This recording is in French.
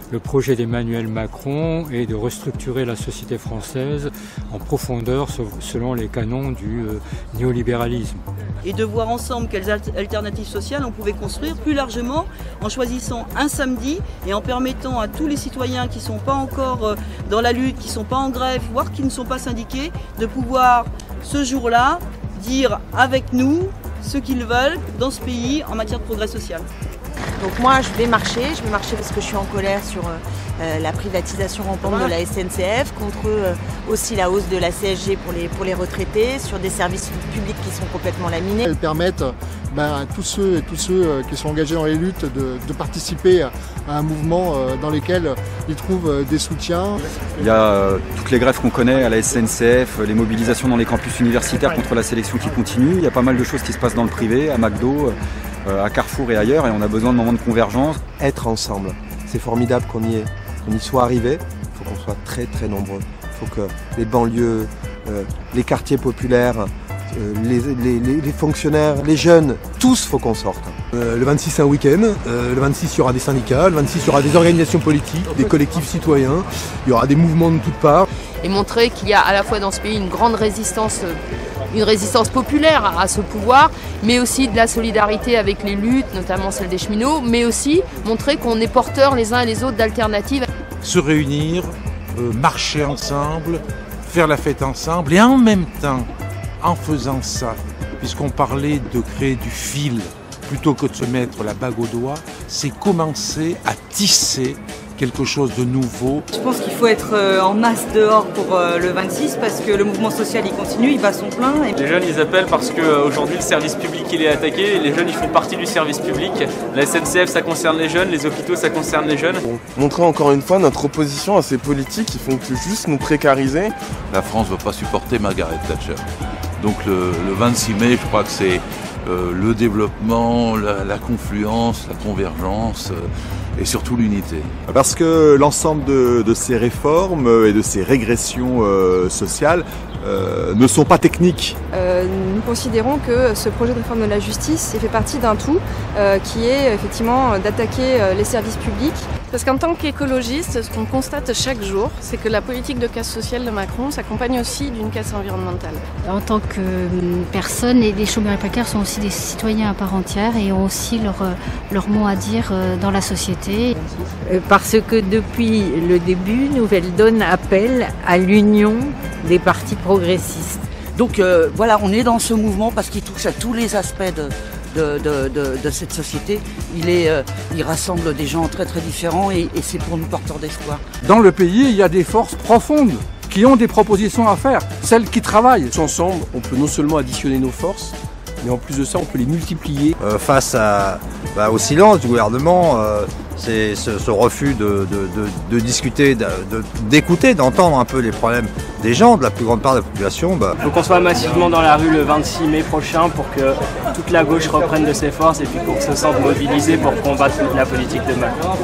Le projet d'Emmanuel Macron est de restructurer la société française en profondeur selon les canons du néolibéralisme. Et de voir ensemble quelles alternatives sociales on pouvait construire plus largement en choisissant un samedi et en permettant à tous les citoyens qui ne sont pas encore dans la lutte, qui ne sont pas en grève, voire qui ne sont pas syndiqués, de pouvoir ce jour-là dire avec nous ce qu'ils veulent dans ce pays en matière de progrès social. Donc moi je vais marcher parce que je suis en colère sur la privatisation rampante de la SNCF, contre aussi la hausse de la CSG pour les retraités, sur des services publics qui sont complètement laminés. Elles permettent à tous ceux qui sont engagés dans les luttes de participer à un mouvement dans lequel ils trouvent des soutiens. Il y a toutes les grèves qu'on connaît à la SNCF, les mobilisations dans les campus universitaires contre la sélection qui continue. Il y a pas mal de choses qui se passent dans le privé, à McDo, à Carrefour et ailleurs, et on a besoin de moments de convergence. Être ensemble, c'est formidable qu'on y soit arrivé. Il faut qu'on soit très très nombreux. Il faut que les banlieues, les quartiers populaires, les fonctionnaires, les jeunes, tous faut qu'on sorte. Le 26 c'est un week-end, le 26 il y aura des syndicats, le 26 il y aura des organisations politiques, des collectifs citoyens, il y aura des mouvements de toutes parts. Et montrer qu'il y a à la fois dans ce pays une grande résistance, une résistance populaire à ce pouvoir, mais aussi de la solidarité avec les luttes, notamment celle des cheminots, mais aussi montrer qu'on est porteurs les uns et les autres d'alternatives. Se réunir, marcher ensemble, faire la fête ensemble et en même temps, en faisant ça, puisqu'on parlait de créer du fil plutôt que de se mettre la bague au doigt, c'est commencer à tisser quelque chose de nouveau. Je pense qu'il faut être en masse dehors pour le 26 parce que le mouvement social il continue, il bat son plein. Les jeunes ils appellent parce qu'aujourd'hui le service public il est attaqué, les jeunes ils font partie du service public. La SNCF ça concerne les jeunes, les hôpitaux ça concerne les jeunes. Montrer encore une fois notre opposition à ces politiques qui font que juste nous précariser. La France ne va pas supporter Margaret Thatcher. Donc le 26 mai je crois que c'est le développement, la confluence, la convergence et surtout l'unité. Parce que l'ensemble de ces réformes et de ces régressions sociales ne sont pas techniques. Nous considérons que ce projet de réforme de la justice fait partie d'un tout qui est effectivement d'attaquer les services publics. Parce qu'en tant qu'écologiste, ce qu'on constate chaque jour, c'est que la politique de casse sociale de Macron s'accompagne aussi d'une casse environnementale. En tant que personne, les chômeurs et précaires sont aussi des citoyens à part entière et ont aussi leur mot à dire dans la société. Parce que depuis le début, Nouvelle Donne appelle à l'union des partis progressistes. Donc voilà, on est dans ce mouvement parce qu'il touche à tous les aspects de cette société. Il rassemble des gens très très différents et c'est pour nous porteurs d'espoir. Dans le pays, il y a des forces profondes qui ont des propositions à faire, celles qui travaillent. Ensemble, on peut non seulement additionner nos forces, mais en plus de ça, on peut les multiplier. Face au silence du gouvernement, c'est ce refus de discuter, d'écouter, d'entendre un peu les problèmes des gens, de la plus grande part de la population. Il faut qu'on soit massivement dans la rue le 26 mai prochain pour que toute la gauche reprenne de ses forces et puis pour que se sente mobilisée pour combattre la politique de Macron.